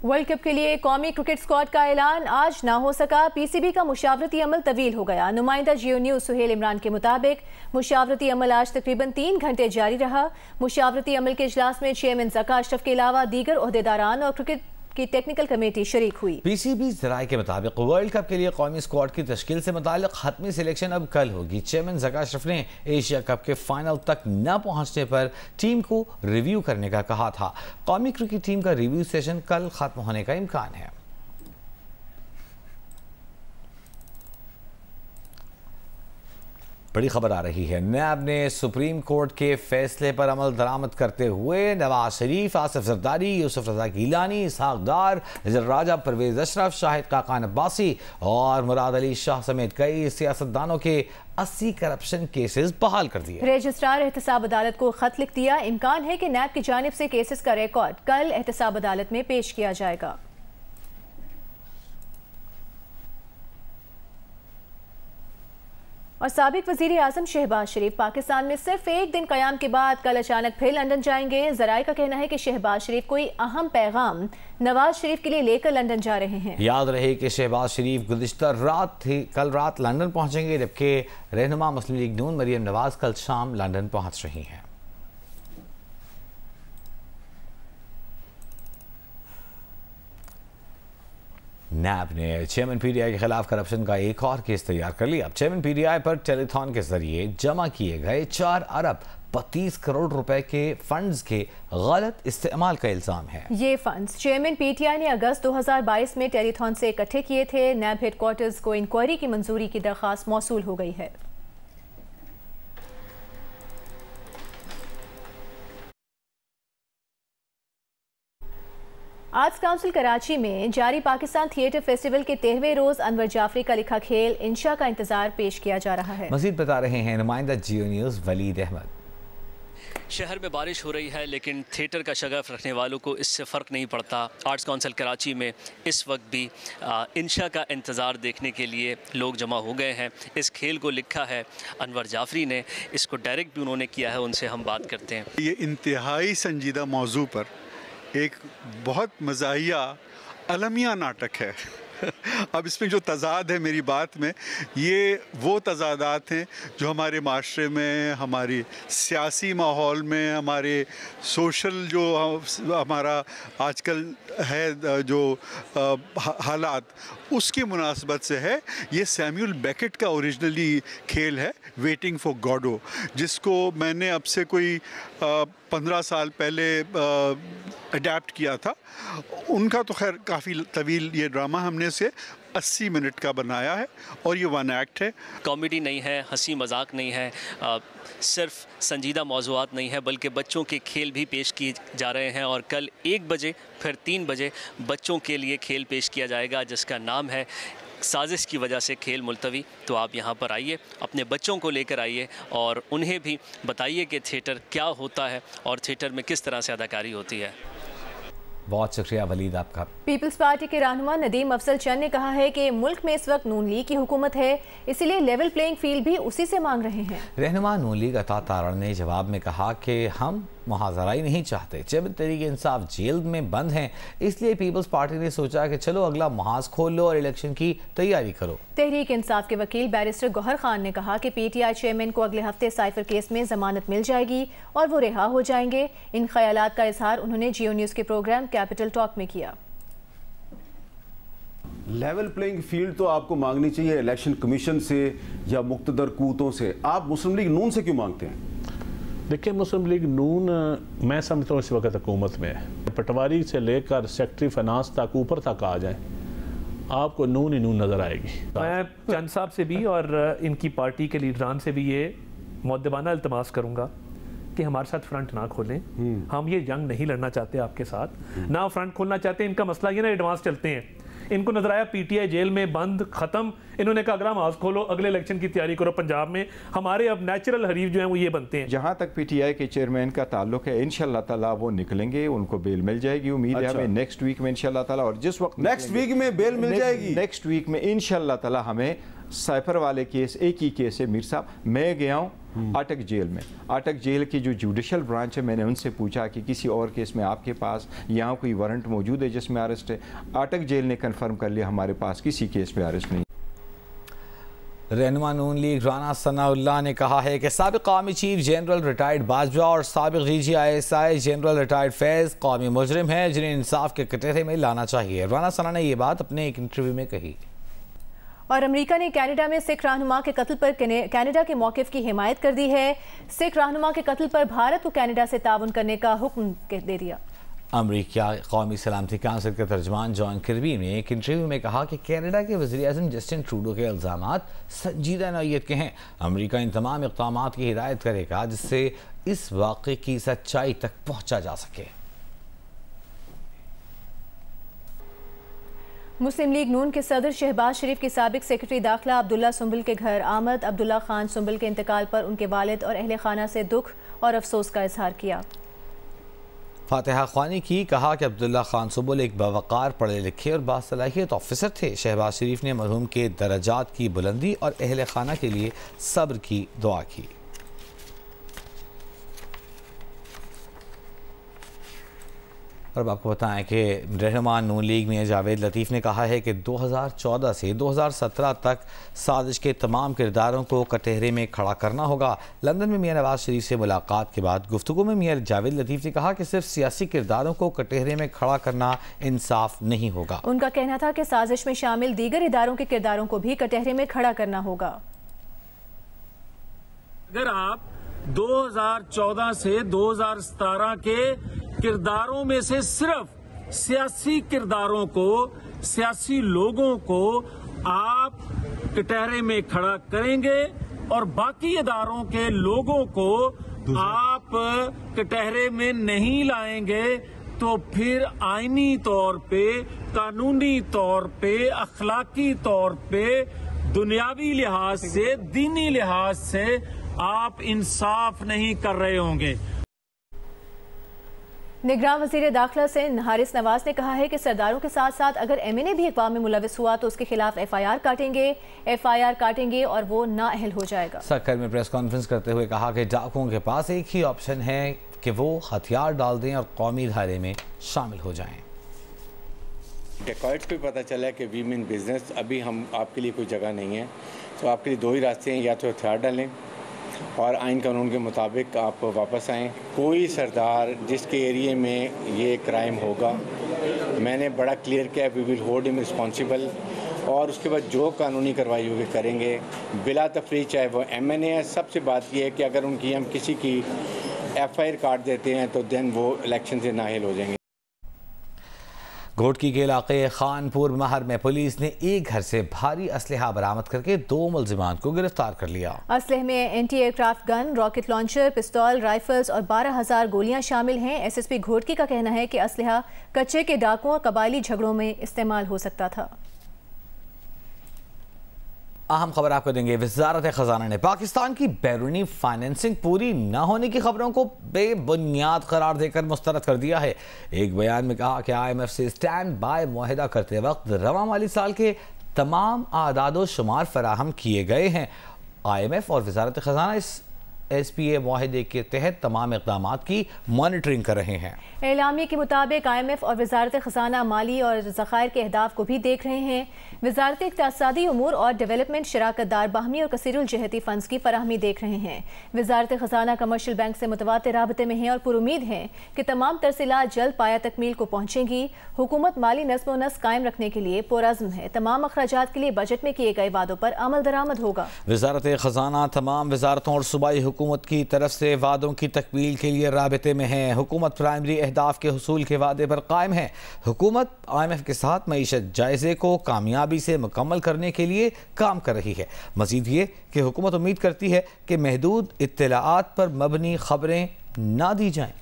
World cup के लिए कौमी क्रिकेट स्क्वाड का ऐलान आज ना हो सका। पीसीबी का मुशावरती अमल तवील हो गया। नुमाइंदा जियो न्यूज सुहेल इमरान के मुताबिक मुशावरती अमल आज तकरीबन 3 घंटे जारी रहा। मुशावरती अमल के इजलास में चेयरमैन ज़का अशरफ के अलावा दीगर ओहदेदारान और क्रिकेट की टेक्निकल कमेटी शरीक हुई। पीसीबी ज़राए के मुताबिक वर्ल्ड कप के लिए कौमी स्क्वाड की तश्कील से मुताल्लिक हतमी सिलेक्शन अब कल होगी। चेयरमैन ज़का अशरफ ने एशिया कप के फाइनल तक न पहुंचने पर टीम को रिव्यू करने का कहा था। कौमी क्रिकेट टीम का रिव्यू सेशन कल खत्म होने का इम्कान है। बड़ी खबर आ रही है। नैब ने सुप्रीम कोर्ट के फैसले पर अमल दरामद करते हुए नवाज शरीफ, आसिफ जरदारी, यूसुफ रजा गीलानी, इसहाक डार, राजा परवेज अशरफ, शाहिद काकान अब्बासी और मुराद अली शाह समेत कई सियासतदानों के 80 करप्शन केसेस बहाल कर दिए। रजिस्ट्रार एहतसाब अदालत को खत लिख दिया। इम्कान है कि नैब की जानिब से केसेस का रिकॉर्ड कल एहतसाब अदालत में पेश किया जाएगा। और साबिक वजीर आजम शहबाज शरीफ पाकिस्तान में सिर्फ एक दिन क़याम के बाद कल अचानक फिर लंदन जाएंगे। ज़राए का कहना है कि शहबाज शरीफ कोई अहम पैगाम नवाज शरीफ के लिए लेकर लंदन जा रहे हैं। याद रहे कि शहबाज शरीफ कल रात लंदन पहुंचेंगे, जबकि रहनुमा मुस्लिम लीग नून मरियम नवाज कल शाम लंदन पहुंच रही हैं। नैब ने चेयरमैन पीटीआई के खिलाफ करप्शन का एक और केस तैयार कर लिया। अब चेयरमैन पीटीआई पर टेलीथॉन के जरिए जमा किए गए 4 अरब 32 करोड़ रुपए के फंड्स के गलत इस्तेमाल का इल्जाम है। ये फंड्स चेयरमैन पीटीआई ने अगस्त 2022 में टेलीथॉन से इकट्ठे किए थे। नैब हेडक्वार्टर्स को इंक्वायरी की मंजूरी की दरखास्त मौसूल हो गई है। आर्ट्स काउंसिल कराची में जारी पाकिस्तान थिएटर फेस्टिवल के 13वें रोज अनवर जाफरी का लिखा खेल इंशा का इंतजार पेश किया जा रहा है। मजीद बता रहे हैं नुमाइंदा जियो न्यूज वलीद अहमद। शहर में बारिश हो रही है, लेकिन थिएटर का शगफ रखने वालों को इससे फ़र्क नहीं पड़ता। आर्ट्स काउंसिल कराची में इस वक्त भी इंशा का इंतज़ार देखने के लिए लोग जमा हो गए हैं। इस खेल को लिखा है अनवर जाफरी ने, इसको डायरेक्ट भी उन्होंने किया है। उनसे हम बात करते हैं। ये इंतहाई संजीदा मौजू पर एक बहुत मज़ाहिया अलमिया नाटक है। अब इसमें जो तज़ाद है मेरी बात में, ये वो तज़ादात हैं जो हमारे माशरे में, हमारी सियासी माहौल में, हमारे सोशल जो हमारा आजकल है जो हालात, उसकी मुनासबत से है। ये सैमुअल बेकेट का ओरिजिनली खेल है वेटिंग फॉर गॉडो, जिसको मैंने अब से कोई 15 साल पहले अडेप्ट किया था। उनका तो खैर काफ़ी तवील ये ड्रामा हमने से 80 मिनट का बनाया है और ये 1 एक्ट है। कॉमेडी नहीं है, हंसी मजाक नहीं है, सिर्फ संजीदा मौज़ूआत नहीं है, बल्कि बच्चों के खेल भी पेश किए जा रहे हैं। और कल 1 बजे फिर 3 बजे बच्चों के लिए खेल पेश किया जाएगा, जिसका नाम है साजिश की वजह से खेल मुलतवी। तो आप यहाँ पर आइए, अपने बच्चों को लेकर आइए और उन्हें भी बताइए कि थिएटर क्या होता है और थिएटर में किस तरह से अदाकारी होती है। बहुत शुक्रिया वलीद आपका। पीपल्स पार्टी के रहनुमा नदीम अफजल चंद ने कहा है कि मुल्क में इस वक्त नून लीग की हुकूमत है, इसीलिए लेवल प्लेइंग फील्ड भी उसी से मांग रहे हैं। रहनुमा नून लीग अता तारण ने जवाब में कहा कि हम मुहाजराई नहीं चाहते। चेयरमैन तहरीक इंसाफ जेल में बंद हैं, इसलिए पीपल्स पार्टी ने सोचा कि चलो अगला महाज खोल लो और इलेक्शन की तैयारी करो। तहरीक इंसाफ के वकील बैरिस्टर गौहर खान ने कहा कि पीटीआई चेयरमैन को अगले हफ्ते साइफर केस में जमानत मिल जाएगी और वो रिहा हो जाएंगे। इन ख्यालात का इजहार उन्होंने जियो न्यूज के प्रोग्राम कैपिटल टॉक में किया। लेवल प्लेइंग फील्ड तो आपको मांगनी चाहिए इलेक्शन कमीशन से या मुक्तदर कूतों से। आप मुस्लिम लीग नून से क्यों मांगते हैं? देखिए, मुस्लिम लीग नून मैं समझता हूँ इस वक्त हुकूमत में है। पटवारी से लेकर सेक्रेटरी फाइनेंस तक ऊपर तक आ जाए, आपको नून ही नून नज़र आएगी। मैं चंद साहब से भी और इनकी पार्टी के लीडरान से भी ये मुद्दबाना इल्तमास करूँगा कि हमारे साथ फ्रंट ना खोलें। हम ये जंग नहीं लड़ना चाहते आपके साथ, ना फ्रंट खोलना चाहते। इनका मसला ये ना एडवांस चलते हैं। इनको नजर आया पीटीआई जेल में बंद, खत्म। इन्होंने कहा अगर हम हाउस खोलो, अगले इलेक्शन की तैयारी करो। पंजाब में हमारे अब नेचुरल हरीफ जो हैं वो ये बनते हैं। जहां तक पीटीआई के चेयरमैन का ताल्लुक है, इंशाल्लाह ताला वो निकलेंगे, उनको बेल मिल जाएगी। उम्मीद है हमें नेक्स्ट वीक में इंशाल्लाह ताला। और जिस वक्त नेक्स्ट वीक में बेल मिल जाएगी, नेक्स्ट वीक में इंशाल्लाह ताला हमें साइफर वाले केस एक ही केस है मीर साहब। मैं गया हूँ अटक जेल में, अटक जेल की जो जुडिशल ब्रांच है, मैंने उनसे पूछा कि किसी और केस में आपके पास यहाँ कोई वारंट मौजूद है जिसमें अरेस्ट है। अटक जेल ने कन्फर्म कर लिया हमारे पास किसी केस में अरेस्ट नहीं। रहनुमा नून लीग राना सनाउल्लाह ने कहा है कि साबिक कौमी चीफ जनरल रिटायर्ड बाजवा और साबिक DGISI जनरल रिटायर्ड फैज़ कौमी मुजरिम हैं जिन्हें इंसाफ के कटहरे में लाना चाहिए। राना सना ने यह बात अपने एक इंटरव्यू में कही। और अमेरिका ने कनाडा में सिख रहनुमा के कत्ल पर कनाडा के मौक़िफ़ की हिमायत कर दी है। सिख रहनुमा के कत्ल पर भारत को कनाडा से ताउन करने का हुक्म दे दिया। अमरीका कौमी सलामती काउंसिल के तर्जमान जॉन किर्बी ने एक इंटरव्यू में कहा कि कनाडा के वज़ीर-ए-आज़म जस्टिन ट्रूडो के इल्ज़ामात संजीदा नौइयत के हैं। अमरीका इन तमाम इक़दामात की हिदायत करेगा जिससे इस वाक़े की सच्चाई तक पहुँचा जा सके। मुस्लिम लीग नून के सदर शहबाज शरीफ की साबिक सेक्रेटरी दाखिला अब्दुल्ला सुंबुल के घर आमद। अब्दुल्ला खान सुंबुल के इंतकाल पर उनके वालिद और अहले खाना से दुख और अफसोस का इजहार किया। फातिहा ख्वानी की कहा कि अब्दुल्ला खान सुंबुल एक बावकार पढ़े लिखे और बासलाहियत ऑफिसर थे। शहबाज शरीफ ने मरहूम के दर्जात की बुलंदी और अहले खाना के लिए सब्र की दुआ की। और अब आपको बताएं कि रहनुमा नून लीग मियां जावेद लतीफ़ ने कहा है कि 2014 से 2017 तक साजिश के तमाम किरदारों को कटहरे में खड़ा करना होगा। लंदन में मियां नवाज शरीफ से मुलाकात के बाद गुफ्तगू में मियां जावेद लतीफ़ ने कहा कि सिर्फ सियासी किरदारों को कटहरे में खड़ा करना इंसाफ नहीं होगा। उनका कहना था कि साजिश में शामिल दीगर इदारों के किरदारों को भी कटहरे में खड़ा करना होगा। अगर आप 2014 से 2017 के किरदारों में से सिर्फ सियासी किरदारों को, सियासी लोगों को आप कटहरे में खड़ा करेंगे और बाकी इदारों के लोगों को आप कटहरे में नहीं लाएंगे, तो फिर आईनी तौर पे, कानूनी तौर पे, अखलाकी तौर पे, दुनियावी लिहाज से, दीनी लिहाज से आप इंसाफ नहीं कर रहे होंगे। निगरान वज़ीर दाखिला से हारिस नवाज ने कहा है कि सरदारों के साथ साथ अगर MNA भी अक़वाम में मुलविस हुआ तो उसके खिलाफ FIR काटेंगे और वो नाअहल हो जाएगा। सक्कर में प्रेस कॉन्फ्रेंस करते हुए कहा कि डाकुओं के पास एक ही ऑप्शन है कि वो हथियार डाल दें और कौमी धारे में शामिल हो जाएं। डेकॉइट्स पे पता चला कि वीमेन बिजनेस अभी हम आपके लिए कोई जगह नहीं है, तो आपके लिए दो ही रास्ते हैं, या तो हथियार डालें और आइन कानून के मुताबिक आप वापस आएँ। कोई सरदार जिसके एरिए में ये क्राइम होगा, मैंने बड़ा क्लियर किया, we will hold him responsible, और उसके बाद जो कानूनी कार्रवाई होगी करेंगे बिला तफरीक, चाहे वो MNA है। सबसे बात यह है कि अगर उनकी हम किसी की FIR काट देते हैं तो देन वो इलेक्शन से नाअहल हो जाएंगे। घोटकी के इलाके खानपुर महर में पुलिस ने एक घर से भारी असलहा बरामद करके 2 मुल्जिमान को गिरफ्तार कर लिया। असलहे में anti aircraft gun, rocket launcher, पिस्तौल, राइफल्स और 12,000 गोलियां शामिल हैं। SSP घोटकी का कहना है कि असलहा कच्चे के डाकुओं और कबायली झगड़ों में इस्तेमाल हो सकता था। अहम खबर आपको देंगे। वज़ारत ख़ज़ाना ने पाकिस्तान की बैरूनी फाइनेंसिंग पूरी न होने की खबरों को बेबुनियाद करार देकर मुस्तरद कर दिया है। एक बयान में कहा कि IMF से स्टैंड बाय मुआहिदा करते वक्त रवां माली साल के तमाम आदादो शुमार फराहम किए गए हैं। IMF और वज़ारत ख़ज़ाना इस SPA मुआहिदे के तहत तमाम इक़दामात की मॉनिटरिंग कर रहे हैं। एलामी के मुताबिक IMF और वज़ारत ख़ज़ाना माली और ज़खायर के अहदाफ को भी देख रहे हैं। वज़ारत इक़्तिसादी उमूर और डेवलपमेंट शराकतदार बाहमी और कसीरुल जहती फ़ंड्स की फराहमी देख रहे हैं। वज़ारत ख़ज़ाना कमर्शियल बैंक से मुतवातिर राबते में है और पुरुमीद हैं कि तमाम तरसीलात जल्द पाया तकमील को पहुँचेंगी। हुकूमत माली नज़्म व नस्क़ कायम रखने के लिए पुरअज़्म है। तमाम अखराजात के लिए बजट में किए गए वादों पर अमल दरामद होगा। वज़ारत ख़ज़ाना तमाम वज़ारतों और सूबाई हुकूमत की तरफ से वादों की तकमील के लिए राबते में है। हुकूमत प्राइमरी अहदाफ के हुसूल के वादे पर कायम है। हुकूमत IMF के साथ मईशत जायज़े को कामयाबी से मुकम्मल करने के लिए काम कर रही है। मज़ीद ये कि हुकूमत उम्मीद करती है कि महदूद इत्तलाआत पर मबनी खबरें ना दी जाएं।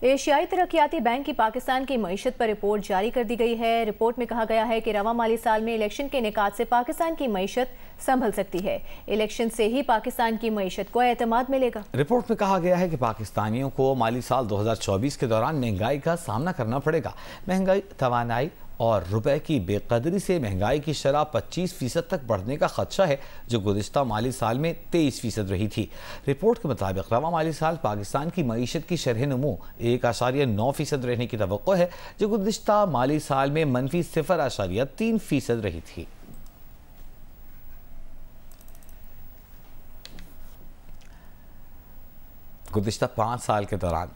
एशियाई तरक्याती बैंक की पाकिस्तान की मईशत पर रिपोर्ट जारी कर दी गई है। रिपोर्ट में कहा गया है कि रवां माली साल में इलेक्शन के इनेकाद से पाकिस्तान की मईशत संभल सकती है। इलेक्शन से ही पाकिस्तान की मईशत को एतमाद मिलेगा। रिपोर्ट में कहा गया है कि पाकिस्तानियों को माली साल 2024 के दौरान महंगाई का सामना करना पड़ेगा। महंगाई, तवानाई और रुपए की बेकदरी से महंगाई की शरह 25% तक बढ़ने का खदशा है, जो गुज़िश्ता माली साल में 23% रही थी। रिपोर्ट के मुताबिक रवा माली साल पाकिस्तान की मईशत की शरह नमू 1.9% रहने की तवक्को है, जो गुज़िश्ता माली साल में मनफी 0.3% रही थी। गुज़िश्ता 5 साल के दौरान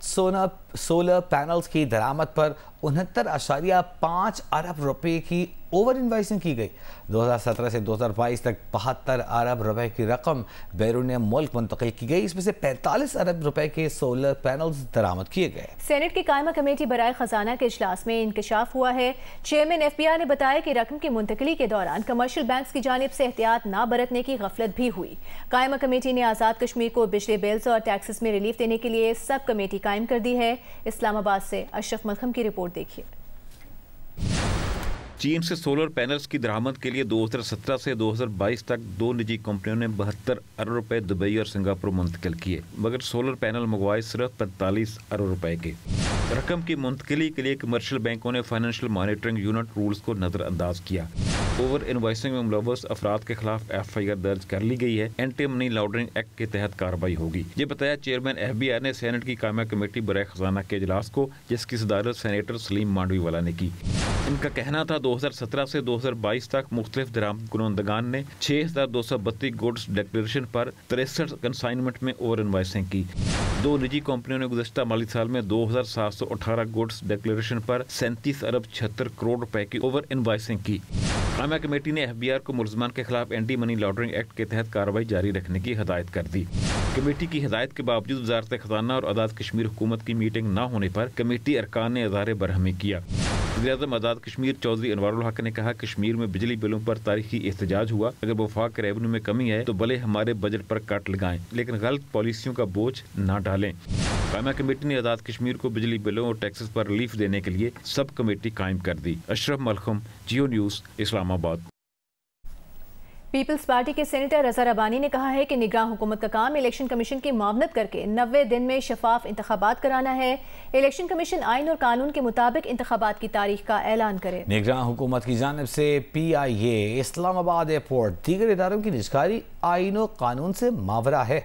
सोलर पैनल्स की दरामद पर 69.5 अरब रुपए की ओवर इन्वाइसिंग की गई। 2017 से 2022 तक 72 अरब रुपए की रकम बैरून मुल्क मुंतकिल की गई। इसमें से 45 अरब रुपए के सोलर पैनल्स दरामद किए गए। सेनेट की कायमा कमेटी बराए खजाना के इजलास में इंकशाफ हुआ है। चेयरमैन FBI ने बताया कि रकम की मुंतकिली के दौरान कमर्शियल बैंक्स की जानिब से एहतियात न बरतने की गफलत भी हुई। कायमा कमेटी ने आज़ाद कश्मीर को बिजली बिल्स और टैक्सेस में रिलीफ देने के लिए सब कमेटी कायम कर दी है। इस्लामाबाद से अशरफ मलखम की रिपोर्ट देखिए। चीन से सोलर पैनल्स की दरामद के लिए 2017 से 2022 तक 2 निजी कंपनियों ने 72 अरब रुपए दुबई और सिंगापुर मुंतकिल किए, मगर सोलर पैनल मंगवाए सिर्फ 45 अरब रुपए के। रकम की मुंतकिली के लिए कमर्शियल बैंकों ने फाइनेंशियल मॉनिटरिंग यूनिट रूल्स को नजरअंदाज किया। ओवर इनवॉइसिंग में मुलव्वस अफराद के खिलाफ FIR दर्ज कर ली गई है। एंटी मनी लॉन्ड्रिंग एक्ट के तहत कार्रवाई होगी। ये बताया चेयरमैन FBI ने सेनेट की कायमा कमेटी बराए खजाना के इजलास को, जिसकी सदारत सेनेटर सलीम मांडवीवाला ने की। इनका कहना था 2017 से 2022 तक मुख्तलिफ दरामद कुनंदगान ने 6232 गुड्स डिक्लेरेशन पर 63 कंसाइनमेंट में ओवर इनवॉइसिंग की। 2 निजी कंपनियों ने गुज़श्ता माली साल में 2718 गुड्स डिक्लेरेशन पर 37 अरब 76 करोड़ रुपए की ओवर इनवॉइसिंग की। कायमा कमेटी ने FBR को मुलजमान के खिलाफ एंटी मनी लॉन्ड्रिंग एक्ट के तहत कार्रवाई जारी रखने की हिदायत कर दी। कमेटी की हिदायत के बावजूद वज़ारत खजाना और आज़ाद कश्मीर हुकूमत की मीटिंग न होने पर कमेटी अरकान ने इज़हार बरहमी किया। वज़ीर-ए-आज़म आज़ाद कश्मीर चौधरी अनवारुल हक ने कहा, कश्मीर में बिजली बिलों पर तारीखी एहतजाज हुआ। अगर वफाक के रेवेन्यू में कमी है तो भले हमारे बजट पर कट लगाएं, लेकिन गलत पॉलिसियों का बोझ न डालें। कायमा कमेटी ने आज़ाद कश्मीर को बिजली बिलों और टैक्सेस पर रिलीफ देने के लिए सब कमेटी कायम कर दी। अशरफ मलखम, जियो न्यूज़, इस्लामाबाद। पीपल्स पार्टी के सेनेटर रज़ा रबानी ने कहा है कि निगरान हुकूमत का काम इलेक्शन कमीशन की मावनत करके 90 दिन में शफाफ इंतखाबात कराना है। इलेक्शन कमीशन आइन और कानून के मुताबिक इंतखाबात की तारीख का ऐलान करे। निगरान हुकूमत की जानिब से PIA, इस्लामाबाद एयरपोर्ट, दीगर इदारों की निजकारी आइन और कानून से मावरा है।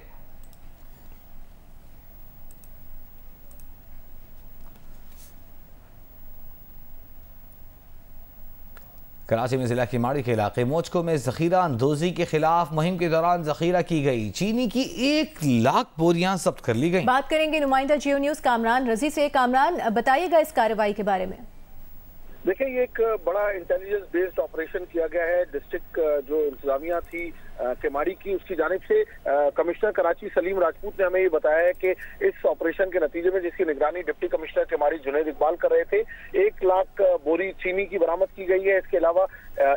कराची में जिला किमाड़ी के इलाके मोचको में जखीरा अंदोजी के खिलाफ मुहिम के दौरान जखीरा की गई चीनी की 1 लाख बोरियां जब्त कर ली गई। बात करेंगे नुमाइंदा जियो न्यूज़ कामरान रजी से। कामरान, बताइएगा इस कार्रवाई के बारे में। देखिए, ये एक बड़ा इंटेलिजेंस बेस्ड ऑपरेशन किया गया है। डिस्ट्रिक्ट जो इंतजामिया थी केमाड़ी की, उसकी जानिब से कमिश्नर कराची सलीम राजपूत ने हमें ये बताया है कि इस ऑपरेशन के नतीजे में, जिसकी निगरानी डिप्टी कमिश्नर केमाड़ी जुनैद इकबाल कर रहे थे, 1 लाख बोरी चीनी की बरामद की गई है। इसके अलावा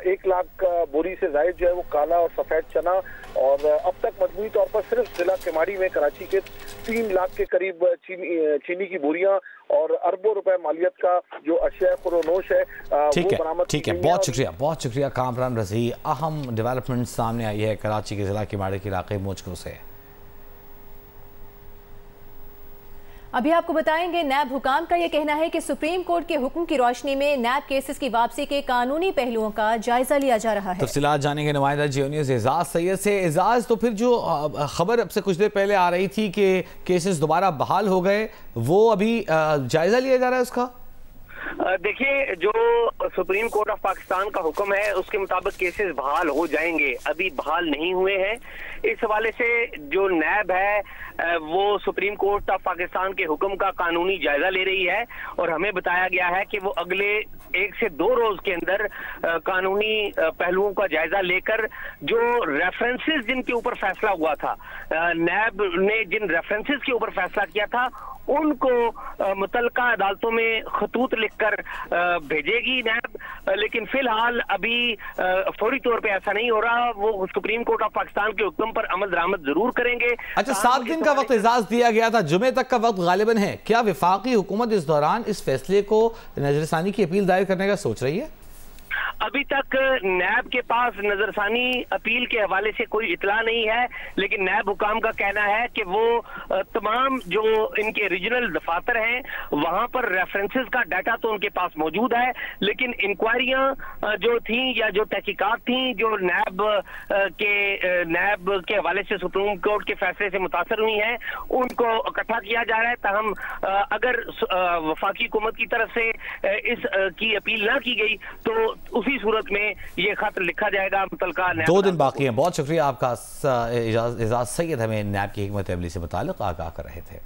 1 लाख बोरी से जायद जो है वो काला और सफेद चना, और अब तक मजमूई तौर पर सिर्फ जिला केमाड़ी में कराची के 3 लाख के करीब चीनी की बोरियां और अरबों रुपए मालियत का जो अशिया खुरोनोश है वो बरामद। ठीक है, बहुत शुक्रिया कामरान रजी। अहम डेवलपमेंट सामने आई है कराची के जिला किमाड़ी के इलाके मोचको से। अभी आपको बताएंगे, नैब हुकाम का यह कहना है कि सुप्रीम कोर्ट के हुक्म की रोशनी में नैब केसेस की वापसी के कानूनी पहलुओं का जायजा लिया जा रहा है। तफसीलात जानेंगे नुमाइंदा जियो न्यूज़ एजाज सैयद से। एजाज, तो फिर जो खबर अब से कुछ देर पहले आ रही थी कि केसेस दोबारा बहाल हो गए, वो अभी जायजा लिया जा रहा है उसका? देखिए, जो सुप्रीम कोर्ट ऑफ पाकिस्तान का हुक्म है उसके मुताबिक केसेस बहाल हो जाएंगे, अभी बहाल नहीं हुए हैं। इस हवाले से जो नैब है वो सुप्रीम कोर्ट ऑफ पाकिस्तान के हुक्म का कानूनी जायजा ले रही है, और हमें बताया गया है कि वो अगले 1 से 2 रोज के अंदर कानूनी पहलुओं का जायजा लेकर जो रेफरेंसेस जिनके ऊपर फैसला हुआ था, नैब ने जिन रेफरेंसेस के ऊपर फैसला किया था, उनको मुतल्लिका अदालतों में खतूत लिखकर भेजेगी नैब। लेकिन फिलहाल अभी फौरी तौर पे ऐसा नहीं हो रहा। वो सुप्रीम कोर्ट ऑफ पाकिस्तान के हुक्म पर अमल दरामद जरूर करेंगे। अच्छा, 7 दिन का वक्त इजाज़ दिया गया था, जुमे तक का वक्त गालिबन है। क्या वफाकी हुकूमत इस दौरान इस फैसले को नजरसानी की अपील दायर करने का सोच रही है? अभी तक नैब के पास नजरसानी अपील के हवाले से कोई इतला नहीं है, लेकिन नैब हुकाम का कहना है कि वो तमाम जो इनके रीजनल दफातर हैं वहां पर रेफरेंसेस का डाटा तो उनके पास मौजूद है, लेकिन इंक्वायरियां जो थी या जो तहकीकात थी जो नैब के हवाले से सुप्रीम कोर्ट के फैसले से मुतासर हुई हैं, उनको इकट्ठा किया जा रहा है। ताहम अगर वफाकी हुकूमत की तरफ से इस की अपील ना की गई तो उसी सूरत में ये खत लिखा जाएगा मुतलका नैब। 2 दिन बाकी हैं। बहुत शुक्रिया आपका। एजाज सैयद हमें नैब की हिकमत अमली से मुताल्लिक आगाह कर रहे थे।